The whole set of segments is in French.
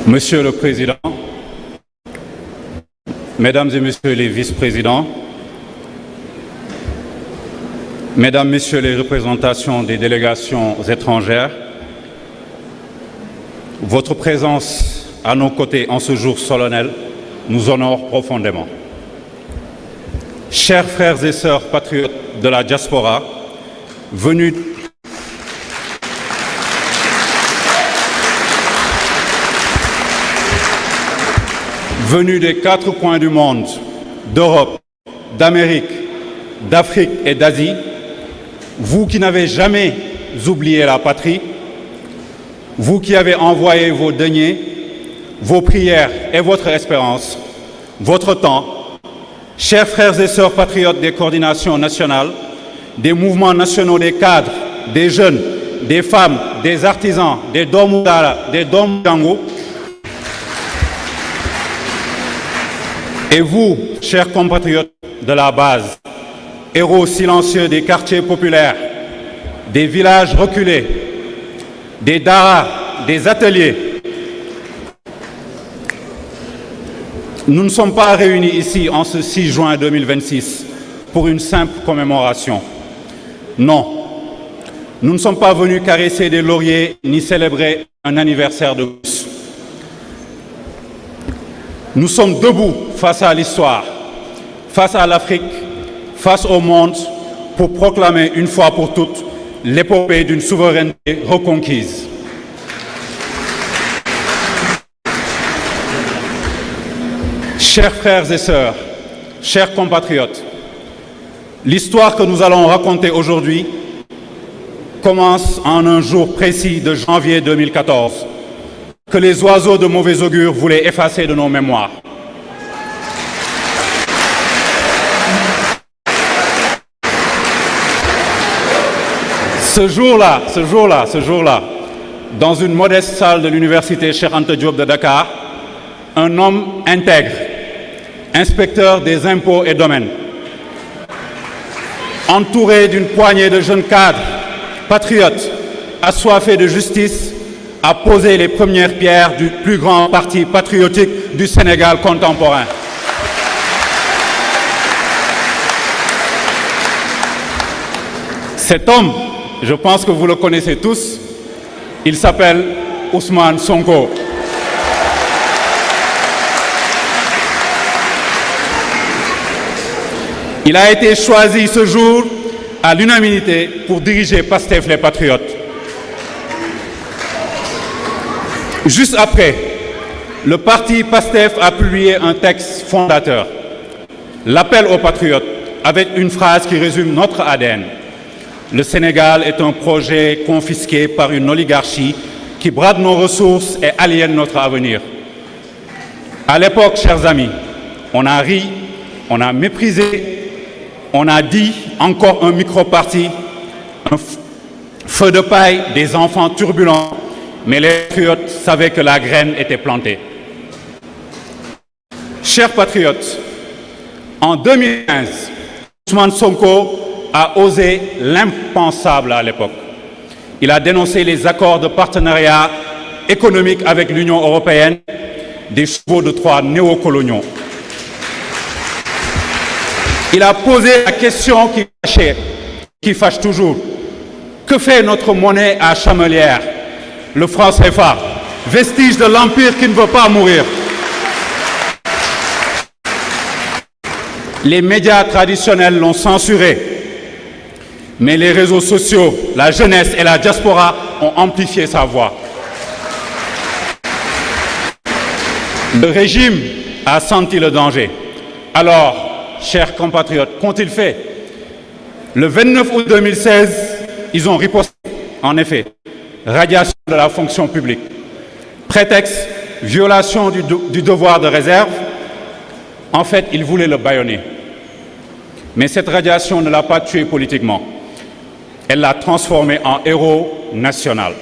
Monsieur le Président, Mesdames et Messieurs les vice-présidents, Mesdames, Messieurs les représentations des délégations étrangères, votre présence à nos côtés en ce jour solennel nous honore profondément. Chers frères et sœurs patriotes de la diaspora, venus des quatre coins du monde, d'Europe, d'Amérique, d'Afrique et d'Asie, vous qui n'avez jamais oublié la patrie, vous qui avez envoyé vos deniers, vos prières et votre espérance, votre temps, chers frères et sœurs patriotes des coordinations nationales, des mouvements nationaux des cadres, des jeunes, des femmes, des artisans, des Domudara, des Domdango, et vous, chers compatriotes de la base, héros silencieux des quartiers populaires, des villages reculés, des daras, des ateliers, nous ne sommes pas réunis ici en ce 6 juin 2026 pour une simple commémoration. Non, nous ne sommes pas venus caresser des lauriers ni célébrer un anniversaire de plus. Nous sommes debout face à l'histoire, face à l'Afrique, face au monde, pour proclamer une fois pour toutes l'épopée d'une souveraineté reconquise. Chers frères et sœurs, chers compatriotes, l'histoire que nous allons raconter aujourd'hui commence en un jour précis de janvier 2014. Que les oiseaux de mauvais augure voulaient effacer de nos mémoires. Ce jour-là, dans une modeste salle de l'université Cheikh Anta Diop de Dakar, un homme intègre, inspecteur des impôts et domaines, entouré d'une poignée de jeunes cadres, patriotes, assoiffés de justice, a posé les premières pierres du plus grand parti patriotique du Sénégal contemporain. Cet homme, je pense que vous le connaissez tous, il s'appelle Ousmane Sonko. Il a été choisi ce jour à l'unanimité pour diriger Pastef les Patriotes. Juste après, le parti PASTEF a publié un texte fondateur, l'appel aux patriotes, avec une phrase qui résume notre ADN. Le Sénégal est un projet confisqué par une oligarchie qui brade nos ressources et aliène notre avenir. À l'époque, chers amis, on a ri, on a méprisé, on a dit encore un micro-parti, un feu de paille, des enfants turbulents. Mais les patriotes savaient que la graine était plantée. Chers patriotes, en 2015, Ousmane Sonko a osé l'impensable à l'époque. Il a dénoncé les accords de partenariat économique avec l'Union européenne, des chevaux de Troie néocoloniaux. Il a posé la question qui fâche toujours. Que fait notre monnaie à Chamelières? Le franc CFA, vestige de l'empire qui ne veut pas mourir. Les médias traditionnels l'ont censuré, mais les réseaux sociaux, la jeunesse et la diaspora ont amplifié sa voix. Le régime a senti le danger. Alors, chers compatriotes, qu'ont-ils fait? Le 29 août 2016, ils ont riposté, en effet. Radiation de la fonction publique. Prétexte, violation du devoir de réserve. En fait, ils voulaient le bâillonner. Mais cette radiation ne l'a pas tué politiquement. Elle l'a transformé en héros national.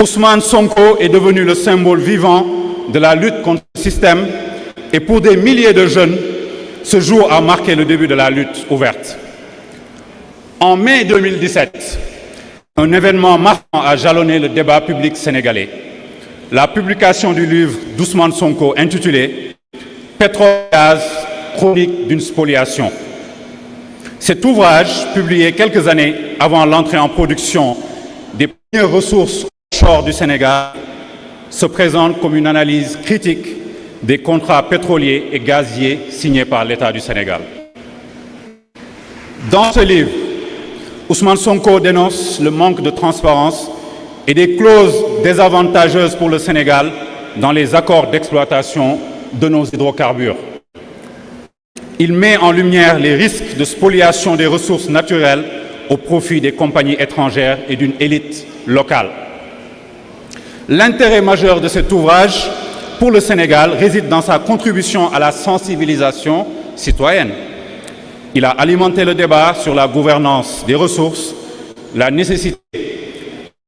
Ousmane Sonko est devenu le symbole vivant de la lutte contre le système et pour des milliers de jeunes, ce jour a marqué le début de la lutte ouverte. En mai 2017, Un événement marquant a jalonné le débat public sénégalais. La publication du livre d'Ousmane Sonko intitulé « Pétrole-Gaz, chronique d'une spoliation ». Cet ouvrage, publié quelques années avant l'entrée en production des premières ressources offshore du Sénégal, se présente comme une analyse critique des contrats pétroliers et gaziers signés par l'État du Sénégal. Dans ce livre, Ousmane Sonko dénonce le manque de transparence et des clauses désavantageuses pour le Sénégal dans les accords d'exploitation de nos hydrocarbures. Il met en lumière les risques de spoliation des ressources naturelles au profit des compagnies étrangères et d'une élite locale. L'intérêt majeur de cet ouvrage pour le Sénégal réside dans sa contribution à la sensibilisation citoyenne. Il a alimenté le débat sur la gouvernance des ressources, la nécessité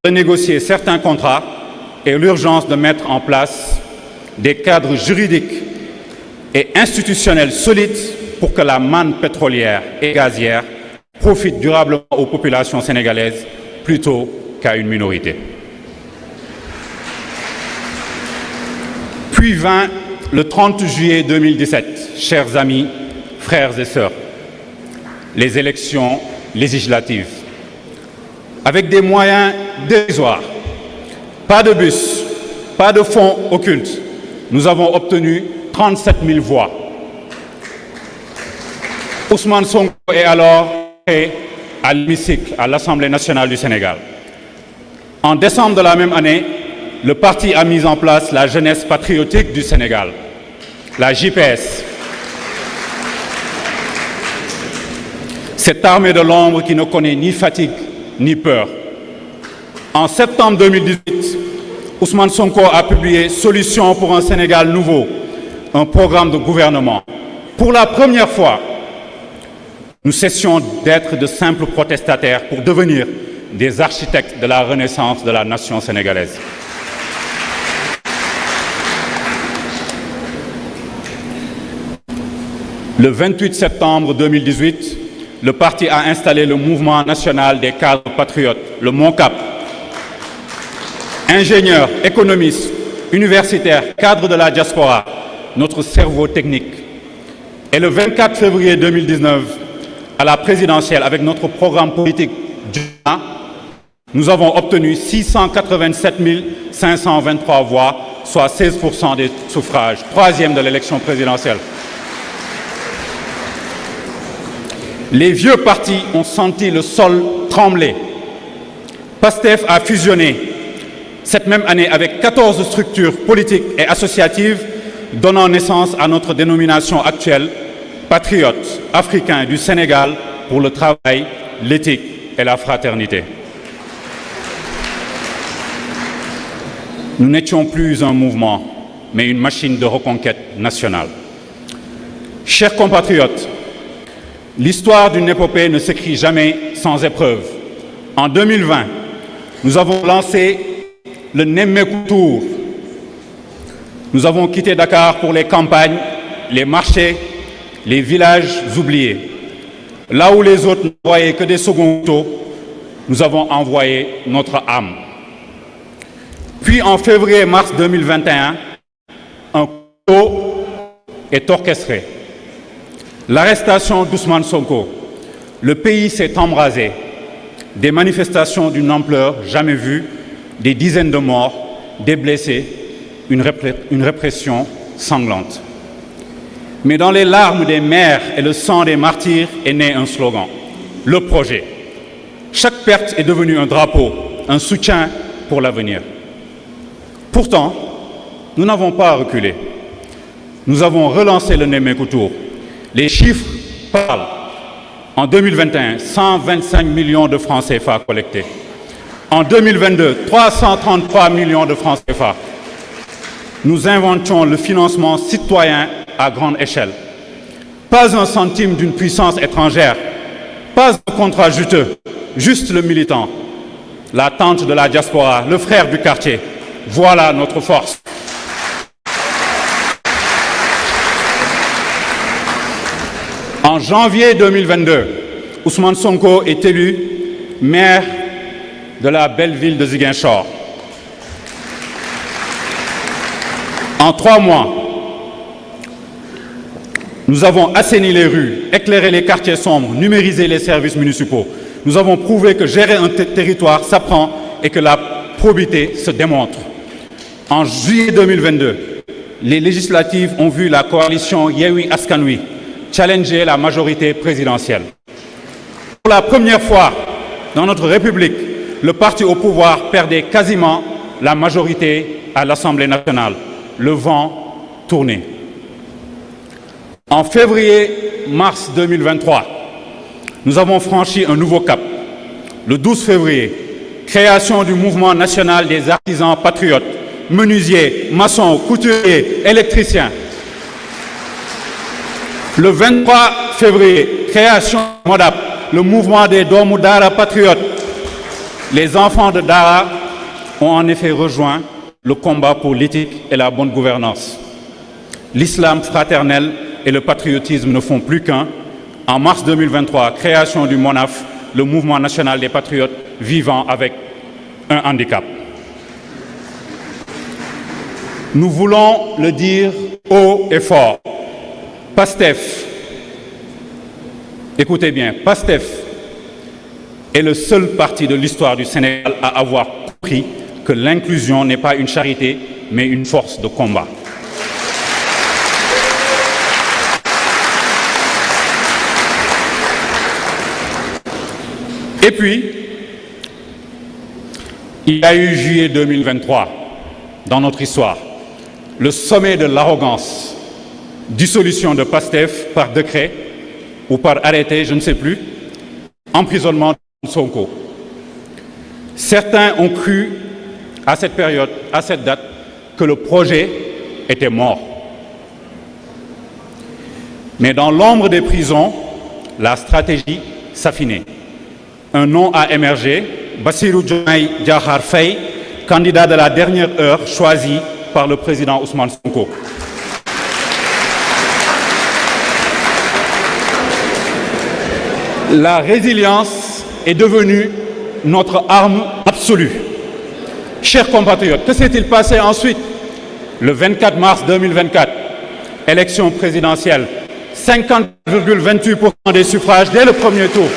de négocier certains contrats et l'urgence de mettre en place des cadres juridiques et institutionnels solides pour que la manne pétrolière et gazière profite durablement aux populations sénégalaises plutôt qu'à une minorité. Puis vint le 30 juillet 2017, chers amis, frères et sœurs, les élections législatives. Avec des moyens dérisoires, pas de bus, pas de fonds occultes, nous avons obtenu 37 000 voix. Ousmane Sonko est alors à l'hémicycle à l'Assemblée nationale du Sénégal. En décembre de la même année, le parti a mis en place la Jeunesse patriotique du Sénégal, la JPS. Cette armée de l'ombre qui ne connaît ni fatigue ni peur. En septembre 2018, Ousmane Sonko a publié « Solutions pour un Sénégal nouveau », un programme de gouvernement. Pour la première fois, nous cessions d'être de simples protestataires pour devenir des architectes de la renaissance de la nation sénégalaise. Le 28 septembre 2018, le parti a installé le Mouvement national des cadres patriotes, le MONCAP. Ingénieurs, économistes, universitaires, cadres de la diaspora, notre cerveau technique. Et le 24 février 2019, à la présidentielle, avec notre programme politique, nous avons obtenu 687 523 voix, soit 16% des suffrages, troisième de l'élection présidentielle. Les vieux partis ont senti le sol trembler. PASTEF a fusionné cette même année avec 14 structures politiques et associatives, donnant naissance à notre dénomination actuelle, Patriotes africains du Sénégal pour le travail, l'éthique et la fraternité. Nous n'étions plus un mouvement, mais une machine de reconquête nationale. Chers compatriotes, l'histoire d'une épopée ne s'écrit jamais sans épreuve. En 2020, nous avons lancé le Nemmekou Tour. Nous avons quitté Dakar pour les campagnes, les marchés, les villages oubliés. Là où les autres n'envoyaient que des seconds couteaux, nous avons envoyé notre âme. Puis en février-mars 2021, un couteau est orchestré. L'arrestation d'Ousmane Sonko. Le pays s'est embrasé. Des manifestations d'une ampleur jamais vue, des dizaines de morts, des blessés, une répression sanglante. Mais dans les larmes des mères et le sang des martyrs est né un slogan, le projet. Chaque perte est devenue un drapeau, un soutien pour l'avenir. Pourtant, nous n'avons pas reculé. Nous avons relancé le Nemmekou Tour. Les chiffres parlent. En 2021, 125 millions de francs CFA collectés. En 2022, 333 millions de francs CFA. Nous inventions le financement citoyen à grande échelle. Pas un centime d'une puissance étrangère, pas un contrat juteux, juste le militant, la tante de la diaspora, le frère du quartier. Voilà notre force. En janvier 2022, Ousmane Sonko est élu maire de la belle ville de Ziguinchor. En 3 mois, nous avons assaini les rues, éclairé les quartiers sombres, numérisé les services municipaux. Nous avons prouvé que gérer un territoire s'apprend et que la probité se démontre. En juillet 2022, les législatives ont vu la coalition Yewwi Askan Wi challenger la majorité présidentielle. Pour la première fois dans notre République, le parti au pouvoir perdait quasiment la majorité à l'Assemblée nationale. Le vent tournait. En février-mars 2023, nous avons franchi un nouveau cap. Le 12 février, création du mouvement national des artisans patriotes, menuisiers, maçons, couturiers, électriciens. Le 23 février, création de MODAP, le mouvement des Doomu Dara patriotes. Les enfants de Dara ont en effet rejoint le combat pour l'éthique et la bonne gouvernance. L'islam fraternel et le patriotisme ne font plus qu'un. En mars 2023, création du MONAF, le mouvement national des patriotes vivant avec un handicap. Nous voulons le dire haut et fort. PASTEF, écoutez bien, PASTEF est le seul parti de l'histoire du Sénégal à avoir compris que l'inclusion n'est pas une charité, mais une force de combat. Et puis, il y a eu juillet 2023 dans notre histoire, le sommet de l'arrogance, dissolution de PASTEF par décret ou par arrêté, je ne sais plus, emprisonnement de Sonko. Certains ont cru à cette période, à cette date, que le projet était mort. Mais dans l'ombre des prisons, la stratégie s'affinait. Un nom a émergé, Bassirou Diomaye Diakhar Faye, candidat de la dernière heure choisi par le président Ousmane Sonko. La résilience est devenue notre arme absolue. Chers compatriotes, que s'est-il passé ensuite? Le 24 mars 2024, élection présidentielle, 50,28% des suffrages dès le premier tour.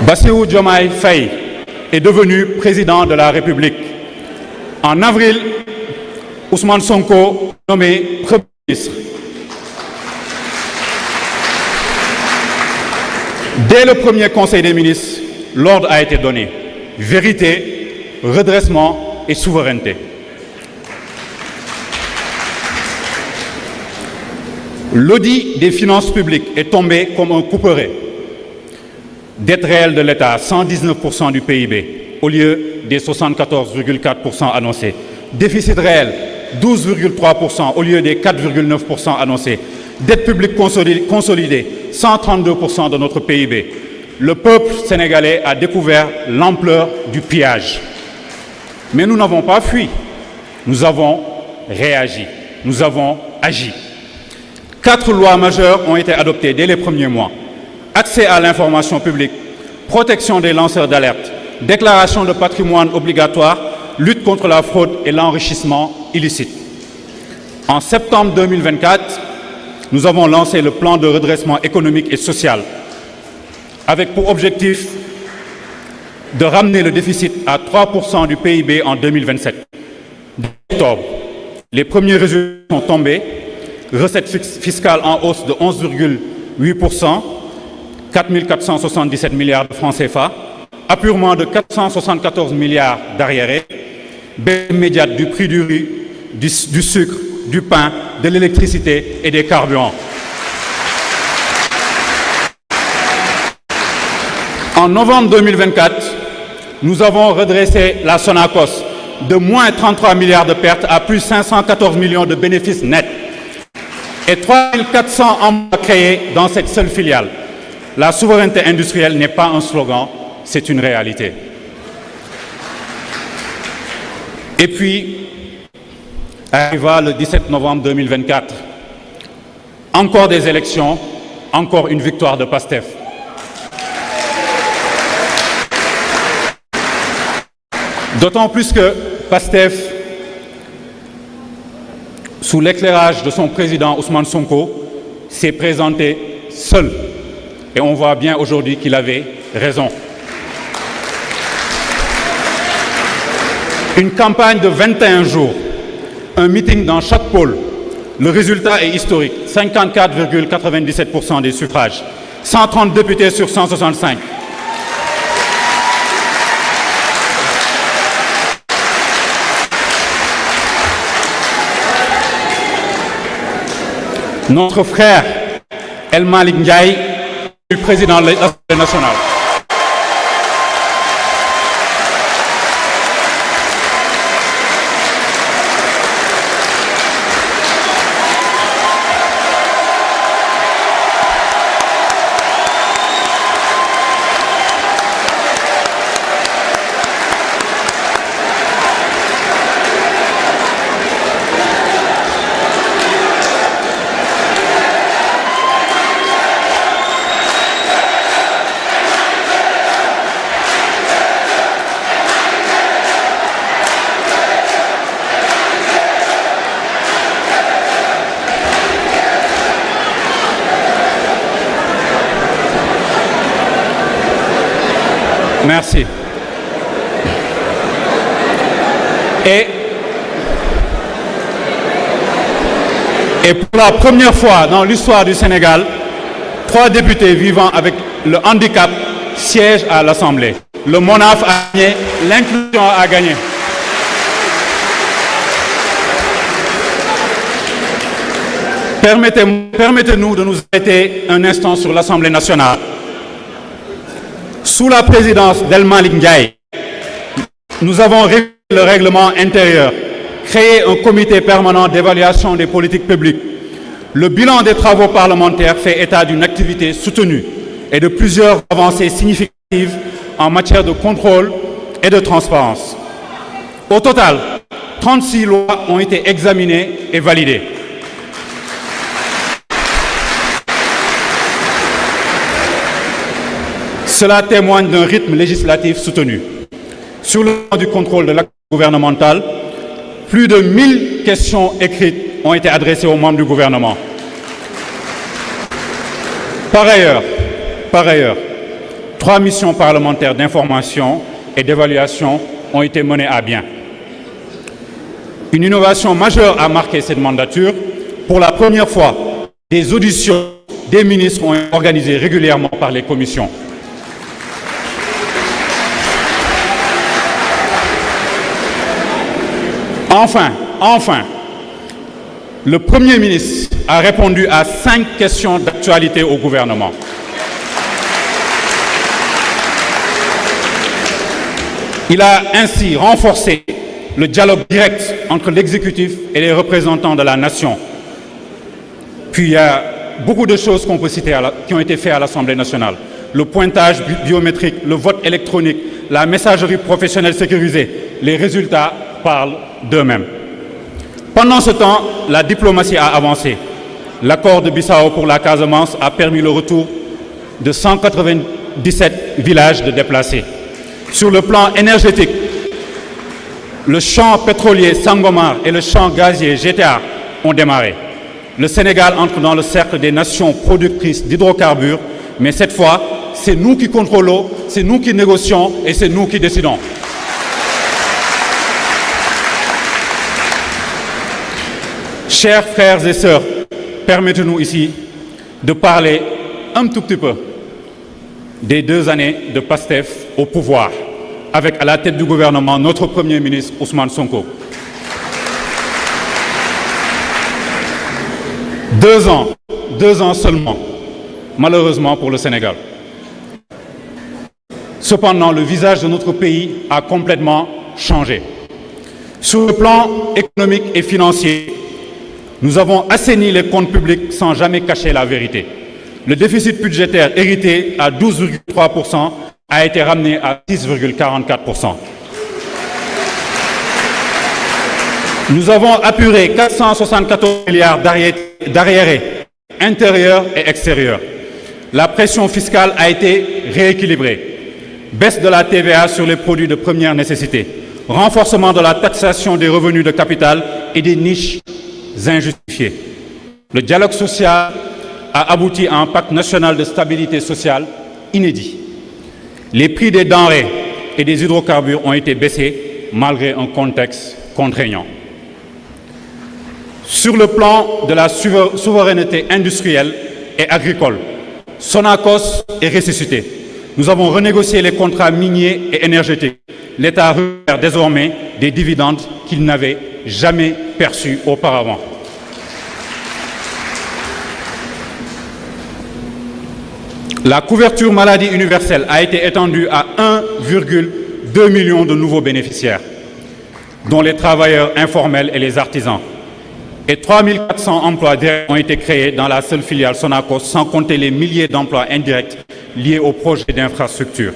Bassirou Diomaye Faye est devenu président de la République. En avril, Ousmane Sonko nommé Premier ministre. Dès le premier Conseil des ministres, l'ordre a été donné. Vérité, redressement et souveraineté. L'audit des finances publiques est tombé comme un couperet. Dette réelle de l'État, 119% du PIB, au lieu des 74,4% annoncés. Déficit réel, 12,3% au lieu des 4,9% annoncés. Dette publique consolidée, 132% de notre PIB. Le peuple sénégalais a découvert l'ampleur du pillage. Mais nous n'avons pas fui. Nous avons réagi. Nous avons agi. 4 lois majeures ont été adoptées dès les premiers mois. Accès à l'information publique, protection des lanceurs d'alerte, déclaration de patrimoine obligatoire, lutte contre la fraude et l'enrichissement illicite. En septembre 2024, nous avons lancé le plan de redressement économique et social, avec pour objectif de ramener le déficit à 3% du PIB en 2027. En octobre, les premiers résultats sont tombés, recettes fiscales en hausse de 11,8%, 4 477 milliards de francs CFA, apurement de 474 milliards d'arriérés, baisse immédiate du prix du riz, du sucre, du pain, de l'électricité et des carburants. En novembre 2024, nous avons redressé la Sonacos de moins 33 milliards de pertes à plus 514 millions de bénéfices nets et 3 400 emplois créés dans cette seule filiale. La souveraineté industrielle n'est pas un slogan, c'est une réalité. Et puis, Arriva le 17 novembre 2024. Encore des élections, encore une victoire de PASTEF. D'autant plus que PASTEF, sous l'éclairage de son président Ousmane Sonko, s'est présenté seul. Et on voit bien aujourd'hui qu'il avait raison. Une campagne de 21 jours, un meeting dans chaque pôle. Le résultat est historique, 54,97% des suffrages, 130 députés sur 165. Notre frère El Malick Ndiaye, président de l'Assemblée nationale. Merci. Et pour la première fois dans l'histoire du Sénégal, 3 députés vivant avec le handicap siègent à l'Assemblée. Le MONAF a gagné, l'inclusion a gagné. Permettez-nous de nous arrêter un instant sur l'Assemblée nationale. Sous la présidence d'El Malick Ndiaye, nous avons révisé le règlement intérieur, créé un comité permanent d'évaluation des politiques publiques. Le bilan des travaux parlementaires fait état d'une activité soutenue et de plusieurs avancées significatives en matière de contrôle et de transparence. Au total, 36 lois ont été examinées et validées. Cela témoigne d'un rythme législatif soutenu. Sur le plan du contrôle de l'acte gouvernemental, plus de 1000 questions écrites ont été adressées aux membres du gouvernement. Par ailleurs, 3 missions parlementaires d'information et d'évaluation ont été menées à bien. Une innovation majeure a marqué cette mandature. Pour la première fois, des auditions des ministres ont été organisées régulièrement par les commissions. Enfin, le Premier ministre a répondu à 5 questions d'actualité au gouvernement. Il a ainsi renforcé le dialogue direct entre l'exécutif et les représentants de la nation. Puis il y a beaucoup de choses qu'on peut citer qui ont été faites à l'Assemblée nationale. Le pointage biométrique, le vote électronique, la messagerie professionnelle sécurisée. Les résultats parlent d'eux-mêmes. Pendant ce temps, la diplomatie a avancé. L'accord de Bissau pour la Casamance a permis le retour de 197 villages de déplacés. Sur le plan énergétique, le champ pétrolier Sangomar et le champ gazier GTA ont démarré. Le Sénégal entre dans le cercle des nations productrices d'hydrocarbures, mais cette fois, c'est nous qui contrôlons, c'est nous qui négocions et c'est nous qui décidons. Chers frères et sœurs, permettez-nous ici de parler un tout petit peu des 2 années de PASTEF au pouvoir, avec à la tête du gouvernement notre Premier ministre Ousmane Sonko. 2 ans seulement, malheureusement pour le Sénégal. Cependant, le visage de notre pays a complètement changé. Sur le plan économique et financier, nous avons assaini les comptes publics sans jamais cacher la vérité. Le déficit budgétaire hérité à 12,3% a été ramené à 6,44%. Nous avons apuré 474 milliards d'arriérés intérieurs et extérieurs. La pression fiscale a été rééquilibrée. Baisse de la TVA sur les produits de première nécessité. Renforcement de la taxation des revenus de capital et des niches injustifiées. Le dialogue social a abouti à un pacte national de stabilité sociale inédit. Les prix des denrées et des hydrocarbures ont été baissés malgré un contexte contraignant. Sur le plan de la souveraineté industrielle et agricole, Sonacos est ressuscité. Nous avons renégocié les contrats miniers et énergétiques. L'État récupère désormais des dividendes qu'il n'avait jamais perçus auparavant. La couverture maladie universelle a été étendue à 1,2 million de nouveaux bénéficiaires, dont les travailleurs informels et les artisans. Et 3 400 emplois directs ont été créés dans la seule filiale Sonacos, sans compter les milliers d'emplois indirects liés aux projets d'infrastructure.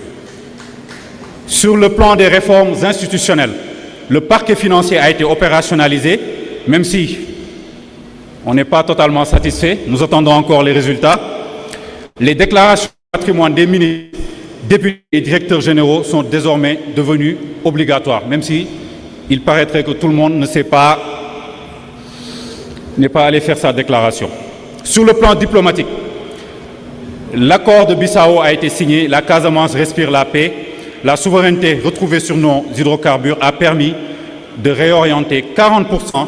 Sur le plan des réformes institutionnelles, le parquet financier a été opérationnalisé, même si on n'est pas totalement satisfait, nous attendons encore les résultats. Les déclarations de patrimoine des ministres, députés et directeurs généraux sont désormais devenues obligatoires, même si il paraîtrait que tout le monde n'est pas allé faire sa déclaration. Sur le plan diplomatique, l'accord de Bissau a été signé, la Casamance respire la paix, la souveraineté retrouvée sur nos hydrocarbures a permis de réorienter 40%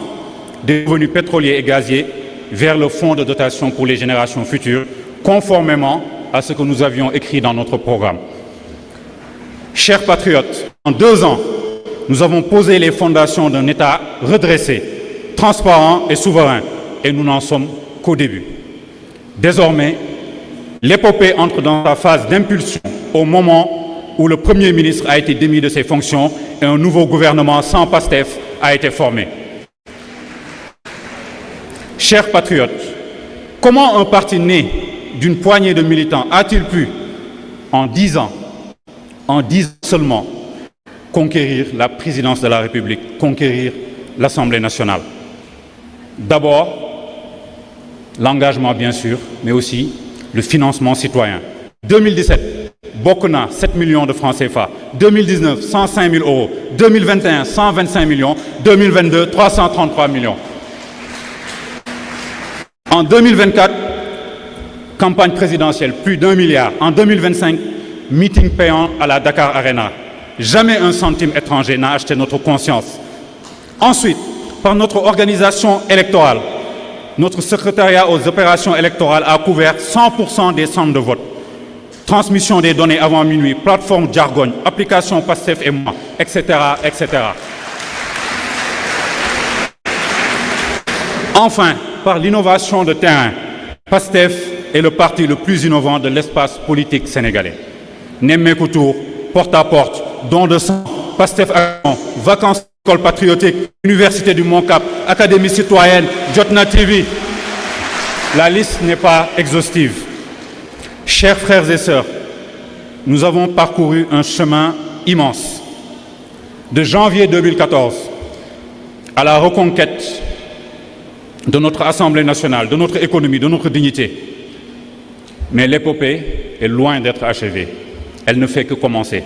des revenus pétroliers et gaziers vers le fonds de dotation pour les générations futures, conformément à ce que nous avions écrit dans notre programme. Chers patriotes, en 2 ans, nous avons posé les fondations d'un État redressé, transparent et souverain, et nous n'en sommes qu'au début. Désormais, l'épopée entre dans sa phase d'impulsion au moment où le Premier ministre a été démis de ses fonctions et un nouveau gouvernement sans PASTEF a été formé. Chers patriotes, comment un parti né d'une poignée de militants a-t-il pu, en 10 ans seulement, conquérir la présidence de la République, conquérir l'Assemblée nationale? D'abord, l'engagement bien sûr, mais aussi le financement citoyen. 2017, Bokna, 7 millions de francs CFA. 2019, 105 000 euros. 2021, 125 millions. 2022, 333 millions. En 2024, campagne présidentielle, plus d'1 milliard. En 2025, meeting payant à la Dakar Arena. Jamais un centime étranger n'a acheté notre conscience. Ensuite, par notre organisation électorale, notre secrétariat aux opérations électorales a couvert 100% des centres de vote. Transmission des données avant minuit, plateforme Jargon, application PASTEF et moi, etc., etc. Enfin, par l'innovation de terrain, PASTEF est le parti le plus innovant de l'espace politique sénégalais. Nemmeeku Tour, porte-à-porte, don de sang, PASTEF Action, vacances école patriotique, Université du Mont-Cap, Académie citoyenne, Jotna TV. La liste n'est pas exhaustive. Chers frères et sœurs, nous avons parcouru un chemin immense. De janvier 2014 à la reconquête de notre Assemblée nationale, de notre économie, de notre dignité. Mais l'épopée est loin d'être achevée. Elle ne fait que commencer.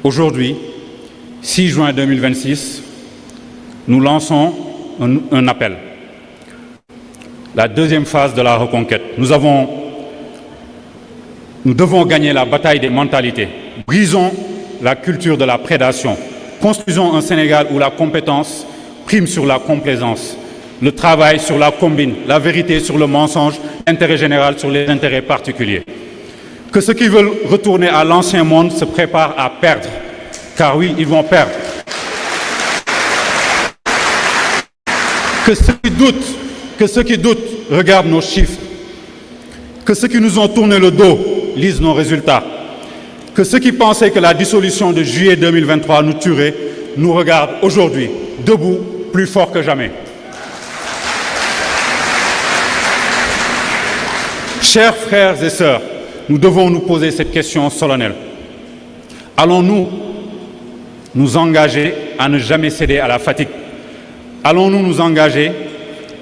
Aujourd'hui, 6 juin 2026, nous lançons un appel. La deuxième phase de la reconquête. Nous devons gagner la bataille des mentalités. Brisons la culture de la prédation. Construisons un Sénégal où la compétence prime sur la complaisance, le travail sur la combine, la vérité sur le mensonge, l'intérêt général sur les intérêts particuliers. Que ceux qui veulent retourner à l'ancien monde se préparent à perdre. Car oui, ils vont perdre. Que ceux qui doutent regardent nos chiffres. Que ceux qui nous ont tourné le dos lisent nos résultats. Que ceux qui pensaient que la dissolution de juillet 2023 nous tuerait, nous regardent aujourd'hui, debout, plus fort que jamais. Chers frères et sœurs, nous devons nous poser cette question solennelle. Allons-nous nous engager à ne jamais céder à la fatigue, Allons-nous nous engager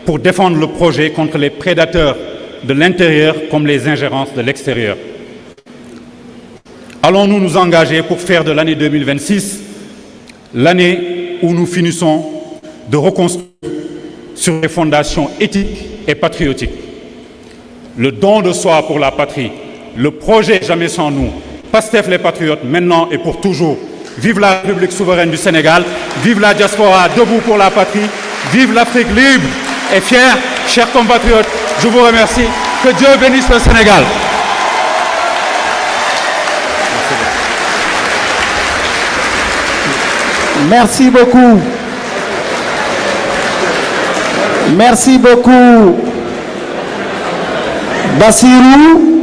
pour défendre le projet contre les prédateurs de l'intérieur comme les ingérences de l'extérieur? Allons-nous nous engager pour faire de l'année 2026 l'année où nous finissons de reconstruire sur des fondations éthiques et patriotiques? Le don de soi pour la patrie, le projet Jamais sans nous, Pastef les Patriotes, maintenant et pour toujours. Vive la République souveraine du Sénégal, vive la diaspora debout pour la patrie, vive l'Afrique libre et fière. Chers compatriotes, je vous remercie. Que Dieu bénisse le Sénégal. Merci beaucoup. Merci beaucoup, Bassirou.